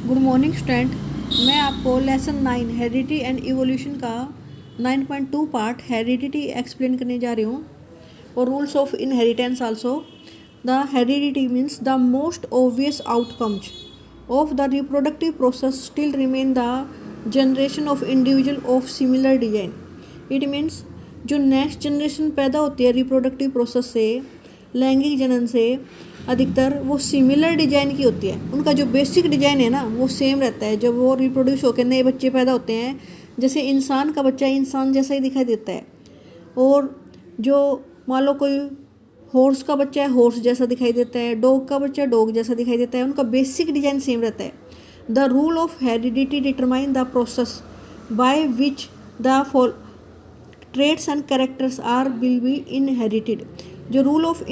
Good morning student. मैं आपको lesson 9 heredity and evolution का 9.2 पार्ट हेरिडिटी एक्सप्लेन करने जा रही हूँ और rules of inheritance also. The heredity means the most obvious outcomes of the reproductive process still remain the generation of individual of similar design. It means जो next generation पैदा होती है reproductive process से, लैंगिक जनन से, अधिकतर वो सिमिलर डिजाइन की होती है। उनका जो बेसिक डिजाइन है ना वो सेम रहता है। जब वो रिप्रोड्यूस होकर नए बच्चे पैदा होते हैं, जैसे इंसान का बच्चा इंसान जैसा ही दिखाई देता है, और जो मान लो कोई हॉर्स का बच्चा है हॉर्स जैसा दिखाई देता है, डॉग का बच्चा डॉग जैसा दिखाई देता है। उनका बेसिक डिजाइन सेम रहता है। The rule of heredity determine the process by which the traits and characters are will be inherited. जो रूल ऑफ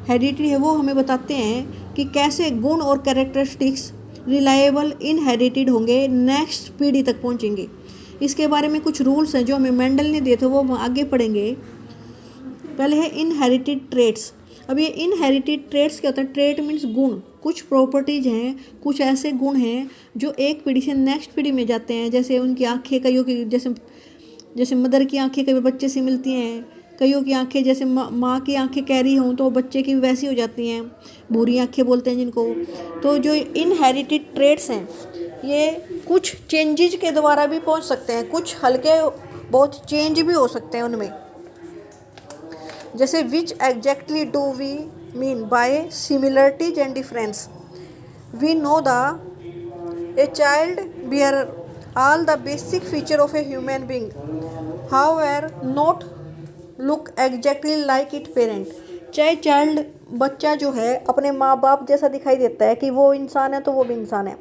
हेरिडिटी है वो हमें बताते हैं कि कैसे गुण और कैरेक्टरिस्टिक्स रिलायबल इनहेरिटेड होंगे, नेक्स्ट पीढ़ी तक पहुंचेंगे। इसके बारे में कुछ रूल्स हैं जो हमें मेंडल ने दिए थे, वो हम आगे पढ़ेंगे। पहले है इनहेरिटेड ट्रेट्स। अब ये इनहेरिटेड ट्रेट्स क्या होता है? ट्रेट मीन्स गुण। कुछ प्रॉपर्टीज़ हैं, कुछ ऐसे गुण हैं जो एक पीढ़ी से नेक्स्ट पीढ़ी में जाते हैं। जैसे उनकी आँखें कईयों की जैसे मदर की आंखें कभी बच्चे से मिलती हैं, कईयों की आंखें जैसे माँ की आंखें कैरी हों तो बच्चे की वैसी हो जाती हैं, भूरी आंखें बोलते हैं जिनको। तो जो इनहेरिटेड ट्रेट्स हैं ये कुछ चेंजेज के द्वारा भी पहुंच सकते हैं, कुछ हल्के बहुत चेंज भी हो सकते हैं उनमें। जैसे which exactly do we mean by similarities and difference? We know the a child bear all the basic feature of a human being, however not look exactly like its parent। चाहे child बच्चा जो है अपने माँ बाप जैसा दिखाई देता है कि वो इंसान है तो वो भी इंसान है,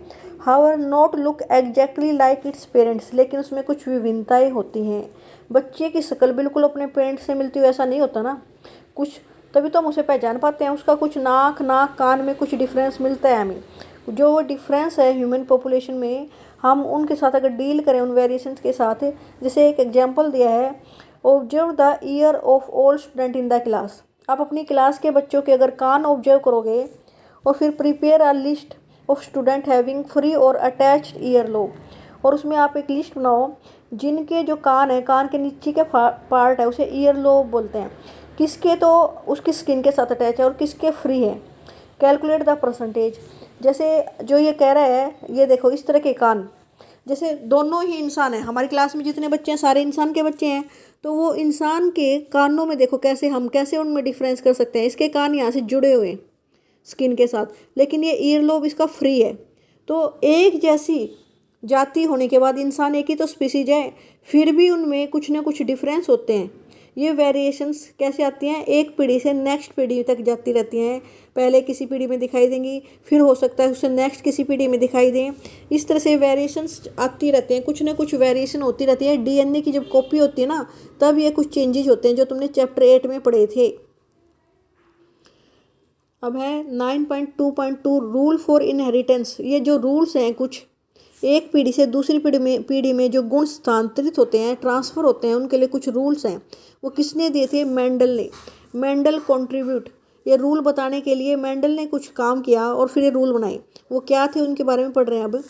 however not look exactly like its parents, लेकिन उसमें कुछ विभिन्नताएं होती हैं। बच्चे की शक्ल बिल्कुल अपने पेरेंट्स से मिलती हुई ऐसा नहीं होता ना, कुछ तभी तो हम उसे पहचान पाते हैं। उसका कुछ नाक कान में कुछ डिफरेंस मिलता है हमें। जो वो डिफरेंस है ह्यूमन पॉपुलेशन में, हम उनके साथ अगर डील करें उन वेरिएशंस के साथ, जैसे एक एग्जांपल दिया है, observe the year of all student in the class. आप अपनी क्लास के बच्चों के अगर कान ऑब्जर्व करोगे और फिर prepare a list of student having free और अटैच्ड ईयर लोब, और उसमें आप एक लिस्ट बनाओ जिनके जो कान है, कान के नीचे के पार्ट है उसे ईयर लोब बोलते हैं, किसके तो उसकी स्किन के साथ अटैच है और किसके फ्री है। Calculate the percentage. जैसे जो ये कह रहा है, ये देखो इस तरह के कान, जैसे दोनों ही इंसान हैं, हमारी क्लास में जितने बच्चे हैं सारे इंसान के बच्चे हैं, तो वो इंसान के कानों में देखो कैसे उनमें डिफरेंस कर सकते हैं। इसके कान यहाँ से जुड़े हुए हैं स्किन के साथ, लेकिन ये ईयर लोब इसका फ्री है। तो एक जैसी जाति होने के बाद इंसान एक ही तो स्पीसीज है, फिर भी उनमें कुछ ना कुछ डिफरेंस होते हैं। ये वेरिएशंस कैसे आती हैं? एक पीढ़ी से नेक्स्ट पीढ़ी तक जाती रहती हैं। पहले किसी पीढ़ी में दिखाई देंगी, फिर हो सकता है उससे नेक्स्ट किसी पीढ़ी में दिखाई दें। इस तरह से वेरिएशंस आती रहते हैं, कुछ ना कुछ वेरिएशन होती रहती है। डीएनए की जब कॉपी होती है ना, तब ये कुछ चेंजेज होते हैं जो तुमने चैप्टर 8 में पढ़े थे। अब है 9.2.2 रूल फॉर इनहेरिटेंस। ये जो रूल्स हैं, कुछ एक पीढ़ी से दूसरी पीढ़ी में जो गुण स्थानांतरित होते हैं, ट्रांसफ़र होते हैं, उनके लिए कुछ रूल्स हैं। वो किसने दिए थे? मेंडल ने। Mendel contribute. ये रूल बताने के लिए मेंडल ने कुछ काम किया और फिर ये रूल बनाए। वो क्या थे उनके बारे में पढ़ रहे हैं अब।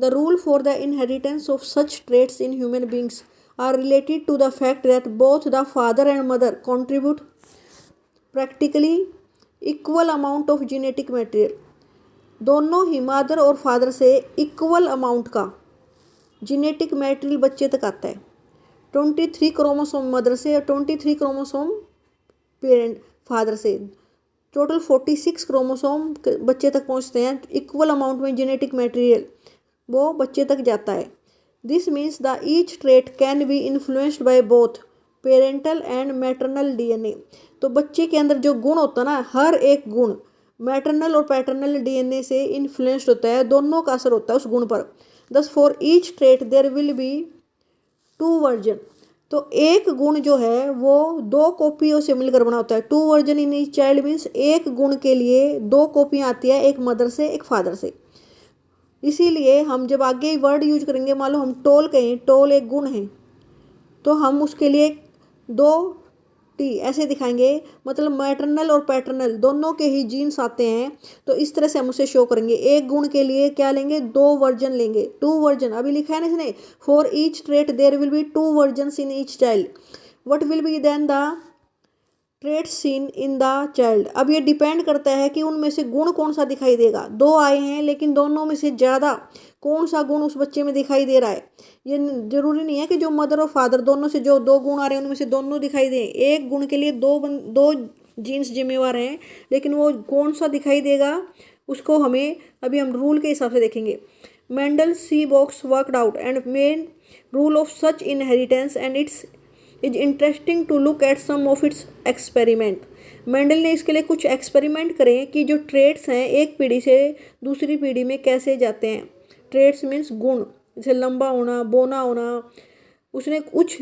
The rule for the inheritance of such traits in human beings are related to the fact that both the father and mother contribute practically equal amount of genetic material. दोनों ही मदर और फादर से equal amount का genetic material बच्चे तक आता है। 23 chromosome mother से और 23 क्रोमोसोम पेरेंट फादर से, टोटल 46 क्रोमोसोम बच्चे तक पहुंचते हैं। इक्वल अमाउंट में जेनेटिक मटेरियल वो बच्चे तक जाता है। This means the each trait can be influenced by both parental and maternal DNA. तो बच्चे के अंदर जो गुण होता है ना, हर एक गुण मैटरनल और पैटर्नल डीएनए से इन्फ्लुएंस्ड होता है, दोनों का असर होता है उस गुण पर। Thus for each trait there will be 2 version. तो एक गुण जो है वो 2 कॉपियों से मिलकर बना होता है। 2 version in each child means एक गुण के लिए 2 कॉपियाँ आती है, एक मदर से एक फादर से। इसीलिए हम जब आगे वर्ड यूज करेंगे, मान लो हम टोल कहें, टोल एक गुण है, तो हम उसके लिए 2 टी ऐसे दिखाएंगे, मतलब मैटरनल और पैटर्नल दोनों के ही जीन्स आते हैं, तो इस तरह से हम उसे शो करेंगे। एक गुण के लिए क्या लेंगे, 2 वर्जन लेंगे, 2 वर्जन अभी लिखा है ना इसने, for each trait there will be 2 version in each child, what will be then the trait seen in the child. अब ये डिपेंड करता है कि उनमें से गुण कौन सा दिखाई देगा, 2 आए हैं लेकिन दोनों में से ज़्यादा कौन सा गुण उस बच्चे में दिखाई दे रहा है। ये जरूरी नहीं है कि जो मदर और फादर दोनों से जो 2 गुण आ रहे हैं उनमें से दोनों दिखाई दें, एक गुण के लिए दो जीन्स जिम्मेवार हैं, लेकिन वो कौन सा दिखाई देगा उसको हमें अभी हम रूल के हिसाब से देखेंगे। Mendel see box worked out and main rule of such inheritance and it's is interesting to look at some of its experiment. Mendel ने इसके लिए कुछ एक्सपेरिमेंट करे कि जो ट्रेट्स हैं एक पीढ़ी से दूसरी पीढ़ी में कैसे जाते हैं। ट्रेट्स मीन्स गुण, जैसे लंबा होना, बोना होना। उसने कुछ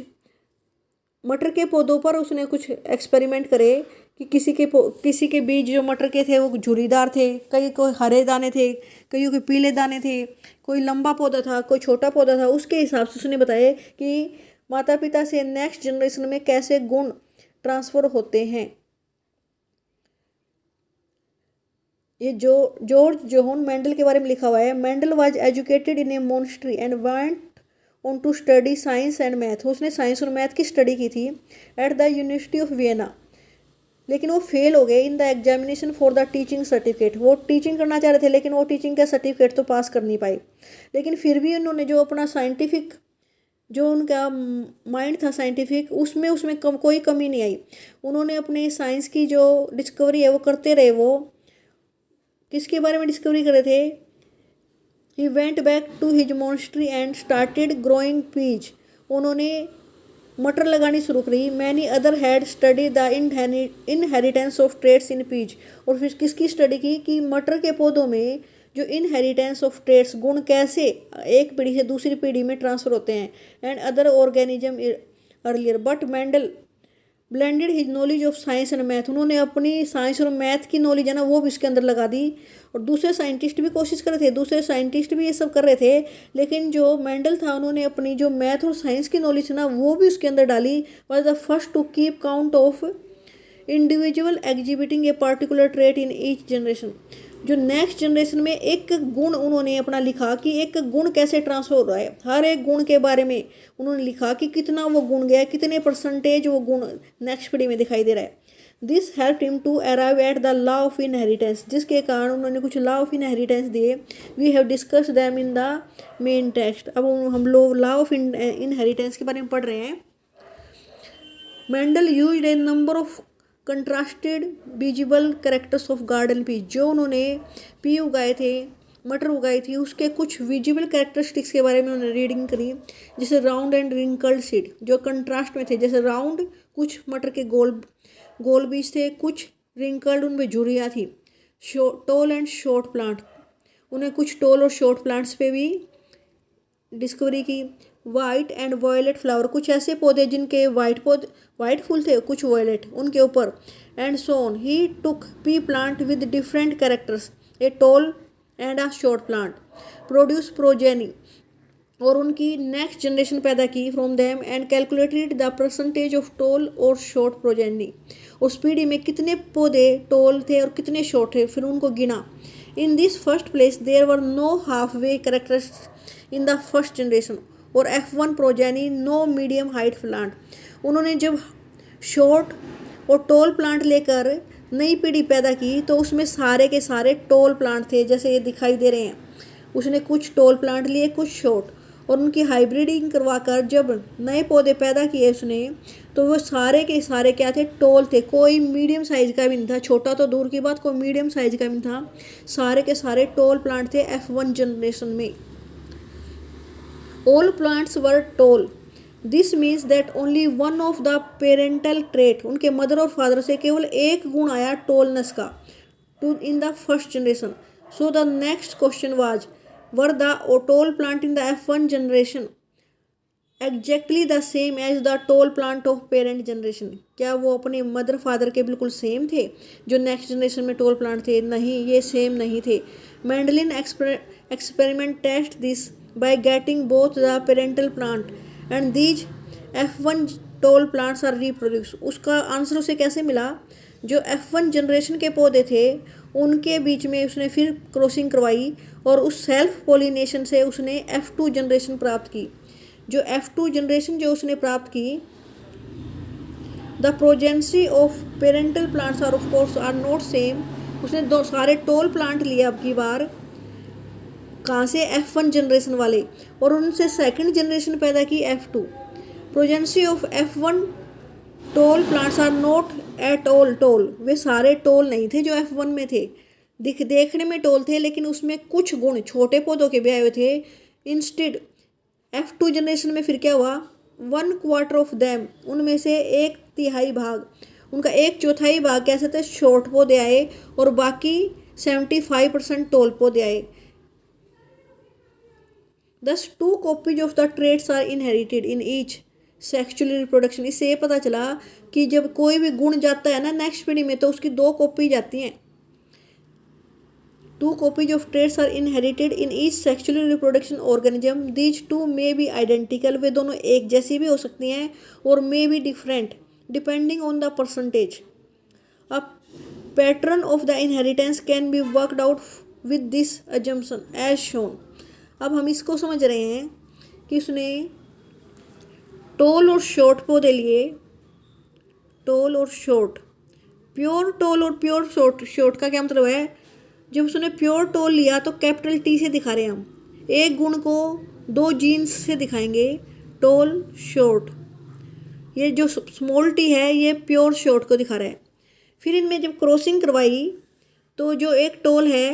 मटर के पौधों पर उसने कुछ एक्सपेरिमेंट करे कि किसी के बीज जो मटर के थे वो झुरीदार थे, कई कोई हरे दाने थे, कईयों के पीले दाने थे, कोई लंबा पौधा था, कोई छोटा पौधा था। उसके हिसाब से उसने बताया कि माता पिता से नेक्स्ट जनरेशन में कैसे गुण ट्रांसफर होते हैं। ये जो जॉर्ज जोहन मेंडल के बारे में लिखा हुआ है। Mendel was educated in a monastery and went on to study science and math. उसने साइंस और मैथ की स्टडी की थी at the University of Vienna, लेकिन वो फेल हो गए in the examination for the teaching certificate. वो टीचिंग करना चाह रहे थे लेकिन वो टीचिंग का सर्टिफिकेट तो पास कर नहीं पाए। लेकिन फिर भी उन्होंने जो अपना साइंटिफिक जो उनका माइंड था साइंटिफिक, उसमें कोई कमी नहीं आई। उन्होंने अपने साइंस की जो डिस्कवरी है वो करते रहे। वो किसके बारे में डिस्कवरी कर रहे थे? He went back to his monastery and started growing peas. उन्होंने मटर लगानी शुरू करी। Many other had study the inheritance of traits in peas. और फिर किसकी स्टडी की कि मटर के पौधों में जो इनहेरिटेंस ऑफ ट्रेट्स गुण कैसे एक पीढ़ी से दूसरी पीढ़ी में ट्रांसफर होते हैं, and other organism earlier. But Mendel blended his knowledge of science and math. उन्होंने अपनी साइंस और मैथ की नॉलेज है ना वो भी इसके अंदर लगा दी। और दूसरे साइंटिस्ट भी कोशिश कर रहे थे, दूसरे साइंटिस्ट भी ये सब कर रहे थे, लेकिन जो मेंडल था उन्होंने अपनी जो मैथ और साइंस की नॉलेज है ना वो भी उसके अंदर डाली। Was the first to keep count of individual exhibiting a particular trait in each generation. जो नेक्स्ट जनरेशन में एक गुण उन्होंने अपना लिखा कि एक गुण कैसे ट्रांसफर हो रहा है, हर एक गुण के बारे में उन्होंने लिखा कि कितना वो गुण गया, कितने परसेंटेज वो गुण नेक्स्ट पीढ़ी में दिखाई दे रहा है। This help him to arrive at the law of inheritance, जिसके कारण उन्होंने कुछ लॉ ऑफ इनहेरिटेंस दिए। We have discuss them in the main text. अब हम लोग लॉ ऑफ इनहेरिटेंस के बारे में पढ़ रहे हैं। Mendel used A number of contrasted visible characters of garden pea. जो उन्होंने पी उगाए थे, मटर उगाई थी, उसके कुछ विजिबल कैरेक्टरिस्टिक्स के बारे में उन्होंने रीडिंग करी। जैसे राउंड एंड रिंकल्ड सीड जो कंट्रास्ट में थे, जैसे राउंड कुछ मटर के गोल बीज थे, कुछ रिंकल्ड उनमें झुर्रियाँ थी। टोल एंड शॉर्ट प्लांट, उन्हें कुछ टोल और शॉर्ट प्लांट्स पे भी डिस्कवरी की। वाइट एंड वायलेट फ्लावर, कुछ ऐसे पौधे जिनके वाइट फूल थे, कुछ वायलेट उनके ऊपर। And soon he took pea plant with different characters, a tall and a short plant, produce progeny, और उनकी नेक्स्ट जनरेशन पैदा की from them and calculated the percentage of tall और शॉर्ट प्रोजेनी। उस पीढ़ी में कितने पौधे टॉल थे और कितने शॉर्ट थे, फिर उनको गिना। In this first place there were no half way characters in the first generation or F1 progeny no medium height plant. उन्होंने जब शॉर्ट और टॉल प्लांट लेकर नई पीढ़ी पैदा की तो उसमें सारे के सारे टॉल प्लांट थे, जैसे ये दिखाई दे रहे हैं। उसने कुछ टॉल प्लांट लिए, कुछ शॉर्ट, और उनकी हाइब्रिडिंग करवाकर जब नए पौधे पैदा किए उसने, तो वो सारे के सारे क्या थे, टॉल थे। कोई मीडियम साइज़ का भी नहीं था, छोटा तो दूर की बात, कोई मीडियम साइज़ का भी नहीं था। सारे के सारे टॉल प्लांट थे F1 जनरेशन में। All plants were tall. This means that only one of the parental trait, उनके मदर और फादर से केवल एक गुण आया टॉलनेस का, to in the first generation. So the next question was, were the tall plant in the F1 generation exactly the same as the tall plant of parent generation? क्या वो अपने मदर फादर के बिल्कुल same थे जो next generation में tall plant थे? नहीं, ये सेम नहीं थे। Mendelian experiment test this by getting both the parental plant and these F1 tall plants are reproduce. उसका आंसर उसे कैसे मिला, जो F1 जनरेशन के पौधे थे उनके बीच में उसने फिर क्रॉसिंग करवाई और उस सेल्फ पोलिनेशन से उसने F2 जनरेशन प्राप्त की। जो F2 जनरेशन जो उसने प्राप्त की, the progeny of parental plants are of course are not same. उसने दो सारे टोल प्लांट लिए अब की बार, कहाँ से, F1 जनरेशन वाले, और उनसे सेकंड जनरेशन पैदा की F2। Progeny of F1 tall plants are not at all tall. वे सारे टोल नहीं थे जो F1 में थे, देखने में टोल थे लेकिन उसमें कुछ गुण छोटे पौधों के भी आए हुए थे। इंस्टेड F2 जनरेशन में फिर क्या हुआ, 1/4 ऑफ देम, उनमें से 1/3 भाग, उनका 1/4 भाग कैसे थे, शॉर्ट पौधे आए और बाकी 75% टोल पौधे आए। Thus 2 copies of the traits are inherited in each sexual reproduction। इससे ये पता चला कि जब कोई भी गुण जाता है ना नेक्स्ट पीढ़ी में तो उसकी 2 कॉपी जाती हैं। 2 copies of traits are inherited in each sexually reproduction organism। These two may be identical। वे दोनों एक जैसी भी हो सकती हैं और may be different depending on the percentage। A pattern of the inheritance can be worked out with this assumption as shown। अब हम इसको समझ रहे हैं कि उसने टोल और शॉर्ट पौधे लिए, टोल और शॉर्ट, प्योर टोल और प्योर शॉर्ट का क्या मतलब है, जब उसने प्योर टोल लिया तो कैपिटल T से दिखा रहे हैं हम, एक गुण को 2 जीन्स से दिखाएंगे, टोल शॉर्ट। ये जो स्मॉल t है ये प्योर शॉर्ट को दिखा रहा है। फिर इनमें जब क्रॉसिंग करवाई तो जो एक टोल है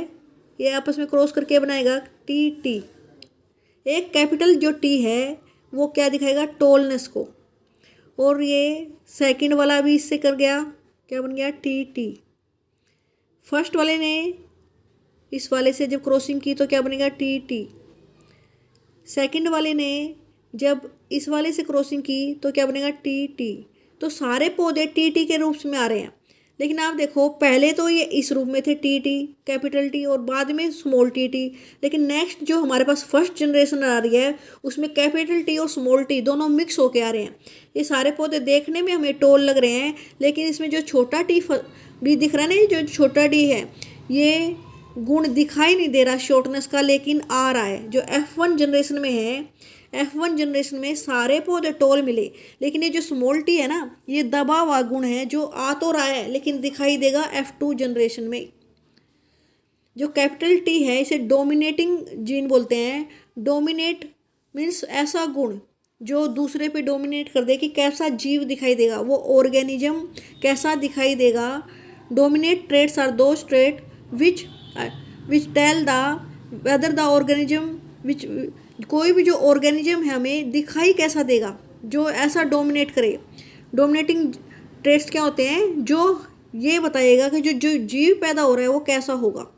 ये आपस में क्रॉस करके बनाएगा TT। एक कैपिटल जो T है वो क्या दिखाएगा, टोलनेस को, और ये सेकंड वाला भी इससे कर गया, क्या बन गया, TT। फर्स्ट वाले ने इस वाले से जब क्रॉसिंग की तो क्या बनेगा, TT। सेकंड वाले ने जब इस वाले से क्रॉसिंग की तो क्या बनेगा, TT। तो सारे पौधे TT के रूप में आ रहे हैं, लेकिन आप देखो पहले तो ये इस रूप में थे TT कैपिटल T और बाद में स्मॉल TT, लेकिन नेक्स्ट जो हमारे पास फर्स्ट जनरेशन आ रही है उसमें कैपिटल T और स्मॉल t दोनों मिक्स होके आ रहे हैं। ये सारे पौधे देखने में हमें टोल लग रहे हैं, लेकिन इसमें जो छोटा t भी दिख रहा है ना, जो छोटा d है ये गुण दिखाई नहीं दे रहा शॉर्टनेस का, लेकिन आ रहा है। जो F1 जनरेशन में है, F1 जनरेशन में सारे पौधे टोल मिले, लेकिन ये जो स्मॉल t है ना ये दबा हुआ गुण है जो आ तो रहा है लेकिन दिखाई देगा F2 जनरेशन में। जो कैपिटल T है इसे डोमिनेटिंग जीन बोलते हैं। डोमिनेट मीन्स ऐसा गुण जो दूसरे पे डोमिनेट कर दे, कि कैसा जीव दिखाई देगा, वो ऑर्गेनिज्म कैसा दिखाई देगा। Dominant traits are those trait which tell the whether the organism which, कोई भी जो ऑर्गेनिज्म है हमें दिखाई कैसा देगा, जो ऐसा डोमिनेट करे। डोमिनेटिंग ट्रेट्स क्या होते हैं, जो ये बताएगा कि जो जीव पैदा हो रहा है वो कैसा होगा,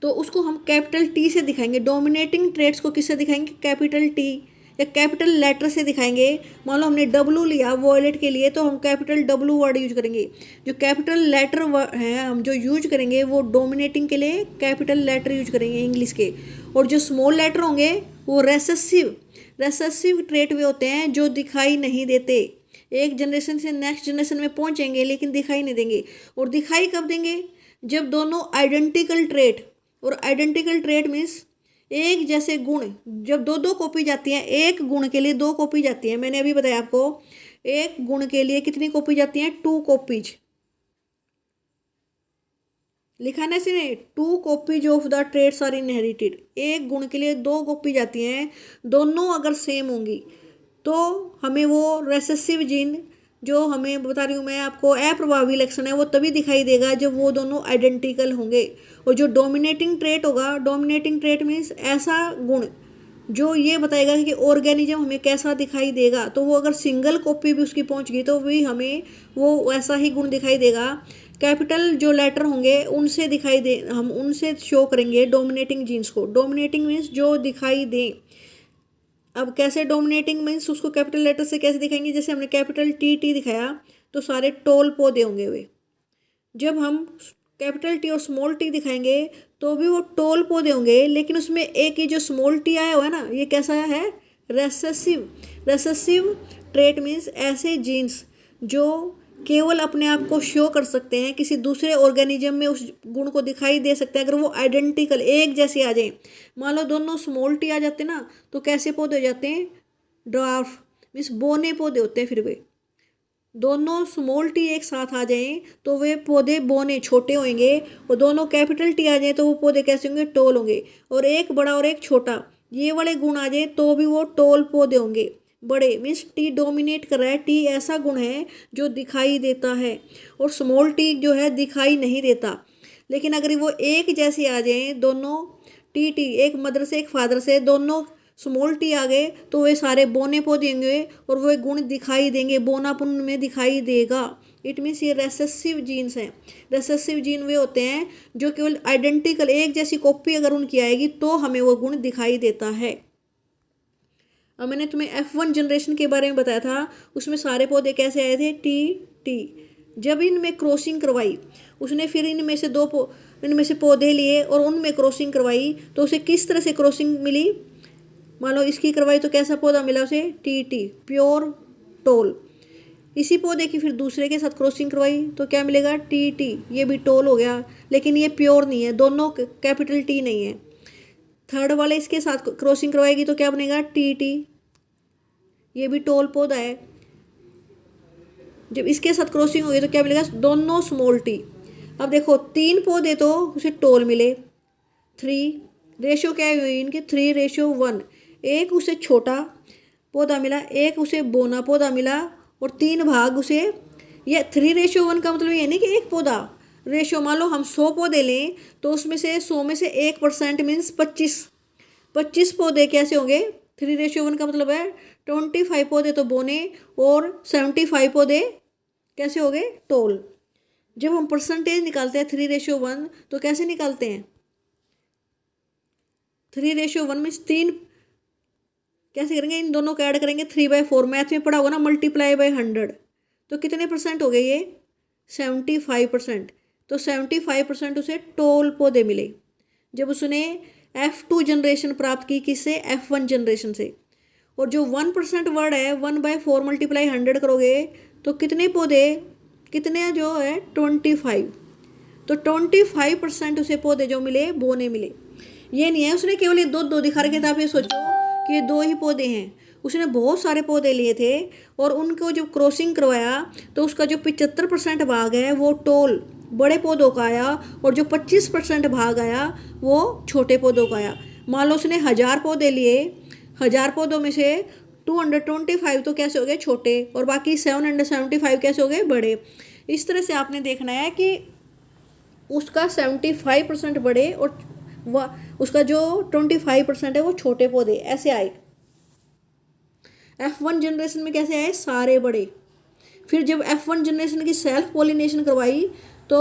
तो उसको हम कैपिटल T से दिखाएंगे। डोमिनेटिंग ट्रेट्स को किससे दिखाएंगे, कैपिटल T या कैपिटल लेटर से दिखाएंगे। मान लो हमने W लिया वॉयलेट के लिए तो हम कैपिटल W वर्ड यूज करेंगे। जो कैपिटल लेटर है हम जो यूज करेंगे वो डोमिनेटिंग के लिए कैपिटल लेटर यूज करेंगे इंग्लिश के, और जो स्मॉल लेटर होंगे वो रेसेसिव ट्रेट वे होते हैं जो दिखाई नहीं देते, एक जनरेशन से नेक्स्ट जनरेशन में पहुंचेंगे लेकिन दिखाई नहीं देंगे। और दिखाई कब देंगे, जब दोनों आइडेंटिकल ट्रेट, और आइडेंटिकल ट्रेट मीन्स एक जैसे गुण, जब 2 कॉपी जाती हैं, एक गुण के लिए 2 कॉपी जाती हैं। मैंने अभी बताया आपको एक गुण के लिए कितनी कॉपी जाती हैं, 2 कॉपीज। लिखा है ना इसने, 2 copies of the traits are inherited. एक गुण के लिए 2 कॉपी जाती हैं, दोनों अगर सेम होंगी तो हमें वो रेसेसिव जीन जो हमें बता रही हूँ मैं आपको अप्रभावी लक्षण है वो तभी दिखाई देगा जब वो दोनों आइडेंटिकल होंगे। और जो डोमिनेटिंग ट्रेट होगा, डोमिनेटिंग ट्रेट मीन्स ऐसा गुण जो ये बताएगा कि ऑर्गेनिज्म हमें कैसा दिखाई देगा, तो वो अगर सिंगल कॉपी भी उसकी पहुंच गई तो भी हमें वो ऐसा ही गुण दिखाई देगा। कैपिटल जो लेटर होंगे उनसे दिखाई दे, हम उनसे शो करेंगे डोमिनेटिंग जीन्स को। डोमिनेटिंग मीन्स जो दिखाई दें। अब कैसे डोमिनेटिंग मीन्स उसको कैपिटल लेटर से कैसे दिखाएंगे, जैसे हमने कैपिटल T दिखाया तो सारे टोल पौधे होंगे वे। जब हम कैपिटल T और स्मॉल t दिखाएंगे तो भी वो टोल पौधे होंगे, लेकिन उसमें एक ही जो स्मॉल t आया हुआ है ना ये कैसा है, रेसेसिव ट्रेट मीन्स ऐसे जीन्स जो केवल अपने आप को शो कर सकते हैं, किसी दूसरे ऑर्गेनिज्म में उस गुण को दिखाई दे सकते हैं अगर वो आइडेंटिकल एक जैसे आ जाए। मान लो दोनों स्मॉल टी आ जाते हैं ना, तो कैसे पौधे हो जाते हैं? ड्वार्फ मीन्स बोने पौधे होते हैं। फिर वे दोनों स्मॉल टी एक साथ आ जाएं तो वे पौधे बोने छोटे होंगे, और दोनों कैपिटल टी आ जाए तो वो पौधे कैसे होंगे? टोल होंगे। और एक बड़ा और एक छोटा, ये वाले गुण आ जाए तो भी वो टोल पौधे होंगे। बड़े मीन्स टी डोमिनेट कर रहा है, टी ऐसा गुण है जो दिखाई देता है, और स्मॉल टी जो है दिखाई नहीं देता। लेकिन अगर वो एक जैसे आ जाए दोनों टी एक मदर से एक फादर से, दोनों स्मॉल टी आ गए तो वे सारे बोने पौधे होंगे और वो गुण दिखाई देंगे, बोनापन में दिखाई देगा। इट मीन्स ये रेसेसिव जीन्स हैं। रेसेसिव जीन वे होते हैं जो केवल आइडेंटिकल एक जैसी कॉपी अगर उनकी आएगी तो हमें वो गुण दिखाई देता है। अब मैंने तुम्हें F1 जनरेशन के बारे में बताया था, उसमें सारे पौधे कैसे आए थे? टी। जब इनमें क्रॉसिंग करवाई उसने, फिर इनमें से पौधे लिए और उनमें क्रॉसिंग करवाई, तो उसे किस तरह से क्रॉसिंग मिली? मान लो इसकी करवाई तो कैसा पौधा मिला उसे? T pure toll. इसी पौधे की फिर दूसरे के साथ क्रॉसिंग करवाई तो क्या मिलेगा? टी ये भी टोल हो गया, लेकिन ये प्योर नहीं है, दोनों कैपिटल टी नहीं है। थर्ड वाले इसके साथ क्रॉसिंग करवाएगी तो क्या बनेगा? टी ये भी टोल पौधा है। जब इसके साथ क्रॉसिंग होगी तो क्या मिलेगा? दोनों स्मॉल टी। अब देखो 3 पौधे तो उसे टोल मिले, 3 रेशो क्या हुई इनकी? 3:1। एक उसे छोटा पौधा मिला, एक उसे बोना पौधा मिला, और 3 भाग उसे। ये 3:1 का मतलब ये नहीं कि एक पौधा रेशो। मान लो हम 100 पौधे लें तो उसमें से 100 में से 1% मीन्स 25 पौधे कैसे होंगे? 3:1 का मतलब है 25 पौधे तो बोने और 75 पौधे कैसे हो गए? टोल। जब हम परसेंटेज निकालते हैं 3:1 तो कैसे निकालते हैं? 3:1 मीन्स 3 कैसे करेंगे? इन दोनों को ऐड करेंगे, 3/4। मैथ में पढ़ा होगा ना, मल्टीप्लाई बाय 100। तो कितने परसेंट हो गए ये? 75%। तो 75% उसे टोल पौधे मिले जब उसने F2 जनरेशन प्राप्त की। किससे? F1 जनरेशन से। और जो 1% वर्ड है, 1/4 मल्टीप्लाई 100 करोगे तो कितने पौधे? कितने जो है? 25। तो 25% उसे पौधे जो मिले बोने मिले। ये नहीं है उसने केवल ये दो दिखा रखे थे, आप ये सोचो कि ये 2 ही पौधे हैं। उसने बहुत सारे पौधे लिए थे और उनको जब क्रॉसिंग करवाया तो उसका जो 75% भाग है वो टोल बड़े पौधों का आया, और जो 25% भाग आया वो छोटे पौधों का आया। मान लो उसने 1000 पौधे लिए, 1000 पौधों में से 225 तो कैसे हो गए? छोटे, और बाकी 775 कैसे हो गए? बड़े। इस तरह से आपने देखना है कि उसका 75% बड़े और उसका जो 25% है वो छोटे पौधे ऐसे आए। F1 जनरेशन में कैसे आए? सारे बड़े। फिर जब F1 जनरेशन की सेल्फ पॉलिनेशन करवाई तो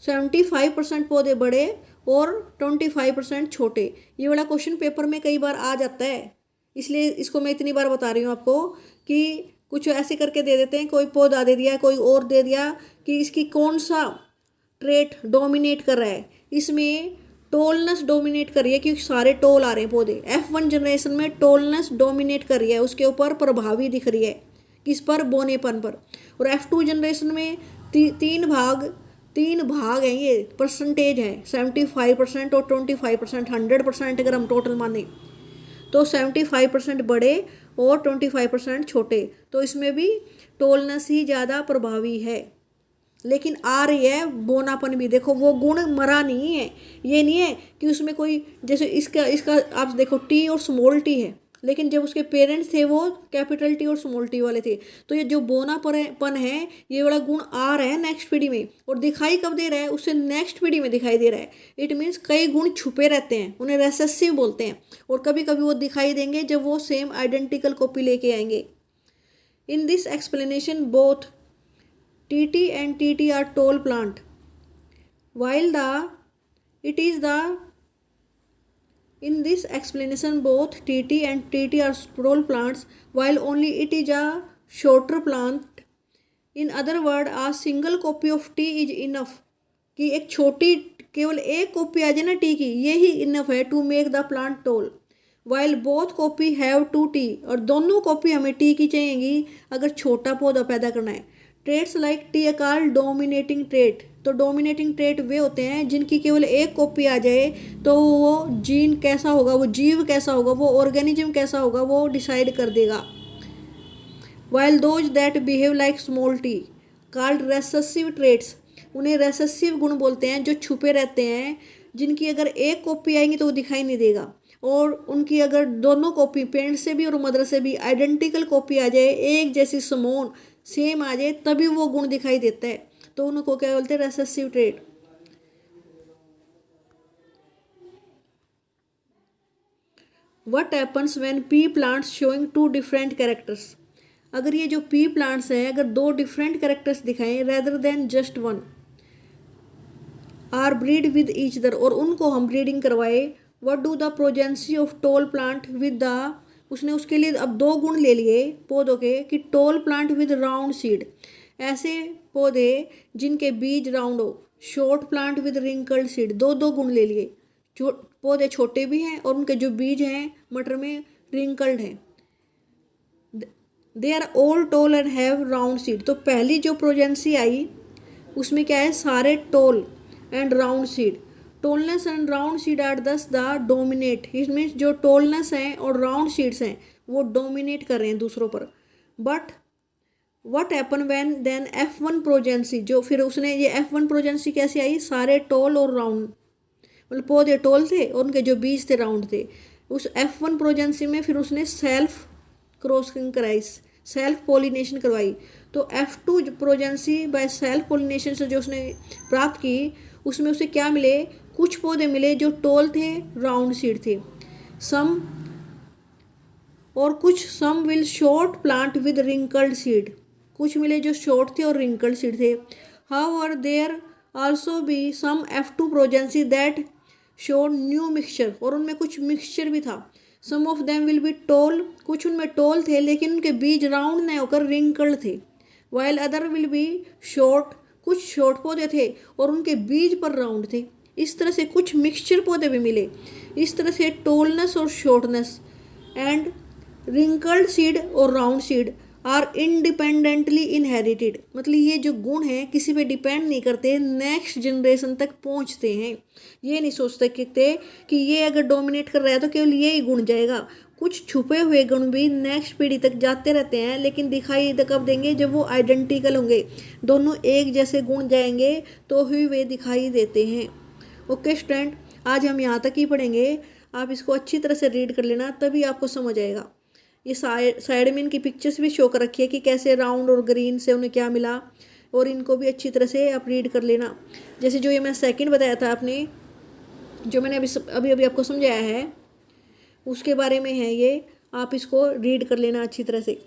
75% पौधे बड़े और 25% छोटे। ये वाला क्वेश्चन पेपर में कई बार आ जाता है, इसलिए इसको मैं इतनी बार बता रही हूँ आपको कि कुछ ऐसे करके दे देते हैं, कोई पौधा दे दिया, कोई और दे दिया कि इसकी कौन सा ट्रेट डोमिनेट कर रहा है। इसमें टोलनेस डोमिनेट कर रही है क्योंकि सारे टोल आ रहे हैं पौधे। F1 जनरेशन में टोलनेस डोमिनेट कर रही है, उसके ऊपर प्रभावी दिख रही है। किस पर? बोनेपन पर। और F2 जनरेशन में 3 भाग हैं, ये परसेंटेज है 75% और 25%। 100% अगर हम टोटल माने तो 75% बड़े और 25% छोटे। तो इसमें भी टोलनेस ही ज़्यादा प्रभावी है। लेकिन आ रही है बोनापन भी। देखो वो गुण मरा नहीं है। ये नहीं है कि उसमें कोई, जैसे इसका आप देखो टी और स्मॉल टी है, लेकिन जब उसके पेरेंट्स थे वो कैपिटल टी और स्मॉल टी वाले थे। तो ये जो बोनापन है ये वाला गुण आ रहा है नेक्स्ट पीढ़ी में, और दिखाई कब दे रहा है? उससे नेक्स्ट पीढ़ी में दिखाई दे रहा है। इट मीन्स कई गुण छुपे रहते हैं, उन्हें रेसेसिव बोलते हैं, और कभी कभी वो दिखाई देंगे जब वो सेम आइडेंटिकल कॉपी लेके आएंगे। In this explanation both TT and TT are tall plant, while in this explanation both TT and TT are tall plants, while only it is a shorter plant. In other words, a single copy of T is enough. कि एक छोटी केवल एक copy आ जाए ना T की, ये ही इनफ है to make the plant tall. While both copy have to T, और दोनों कॉपी हमें टी की चाहिएगी अगर छोटा पौधा पैदा करना है। Traits like T R called dominating trait, तो डोमिनेटिंग ट्रेट वे होते हैं जिनकी केवल एक कॉपी आ जाए तो वो जीन कैसा होगा, वो जीव कैसा होगा, वो ऑर्गेनिज्म कैसा होगा, वो डिसाइड कर देगा। While those that behave like small T called recessive traits, उन्हें रेसेसिव गुण बोलते हैं जो छुपे रहते हैं, जिनकी अगर एक कॉपी आएंगी तो वो दिखाई नहीं देगा, और उनकी अगर दोनों कॉपी पेरेंट से भी और मदर से भी आइडेंटिकल कॉपी आ जाए, एक जैसी समोन सेम आ जाए, तभी वो गुण दिखाई देता है, तो उनको क्या बोलते हैं, recessive trait. What happens when pea plants showing two different characters, अगर ये जो पी प्लांट्स हैं अगर दो डिफरेंट कैरेक्टर्स दिखाएं rather than just one, are breed with each other, और उनको हम ब्रीडिंग करवाए, what do the progeny of tall plant with the, उसने उसके लिए अब दो गुण ले लिए पौधों के कि toll plant with round seed, ऐसे पौधे जिनके बीज राउंड हो, short plant with wrinkled seed, दो दो गुण ले लिए, पौधे छोटे भी हैं और उनके जो बीज हैं मटर में रिंकल्ड हैं। They are all tall and have round seed, तो पहली जो प्रोजेंसी आई उसमें क्या है, सारे tall and round seed, tallness and round seed are thus the dominate, इसमें जो टोलनेस हैं और राउंड सीड्स हैं वो डोमिनेट कर रहे हैं दूसरों पर। But what happen when then F1 progeny, जो फिर उसने ये F1 प्रोजेंसी कैसे आई, सारे टोल और राउंड, मतलब पौधे टोल थे और उनके जो बीज थे राउंड थे, उस F1 प्रोजेंसी में फिर उसने सेल्फ क्रॉसिंग कराई, सेल्फ पोलिनेशन करवाई, तो F2 प्रोजेंसी बाय सेल्फ पोलिनेशन से जो उसने प्राप्त की, उसमें उसे क्या मिले, कुछ पौधे मिले जो टोल थे, राउंड सीड थे, सम और कुछ some will short plant with wrinkled seed, कुछ मिले जो शॉर्ट थे और रिंकल्ड सीड थे। How are there also be some F2 progeny that show new mixture, और उनमें कुछ मिक्सचर भी था। Some of them will be tall, कुछ उनमें टोल थे लेकिन उनके बीज राउंड नहीं होकर रिंकल्ड थे। While other will be short, कुछ शॉर्ट पौधे थे और उनके बीज पर राउंड थे। इस तरह से कुछ मिक्सचर पौधे भी मिले। इस तरह से टोलनेस और शॉर्टनेस एंड रिंकल्ड सीड और round seed are independently inherited, मतलब ये जो गुण हैं किसी पे डिपेंड नहीं करते, नेक्स्ट जनरेशन तक पहुंचते हैं। ये नहीं सोच सकते कि ये अगर डोमिनेट कर रहा है तो केवल ये ही गुण जाएगा, कुछ छुपे हुए गुण भी नेक्स्ट पीढ़ी तक जाते रहते हैं, लेकिन दिखाई कब देंगे, जब वो आइडेंटिकल होंगे, दोनों एक जैसे गुण जाएंगे तो ही वे दिखाई देते हैं। ओके स्टूडेंट, आज हम यहाँ तक ही पढ़ेंगे, आप इसको अच्छी तरह से रीड कर लेना तभी आपको समझ आएगा। ये साइड में इनकी पिक्चर्स भी शो कर रखी है कि कैसे राउंड और ग्रीन से उन्हें क्या मिला, और इनको भी अच्छी तरह से आप रीड कर लेना। जैसे जो ये मैं सेकंड बताया था आपने, जो मैंने अभी आपको समझाया है उसके बारे में है ये, आप इसको रीड कर लेना अच्छी तरह से।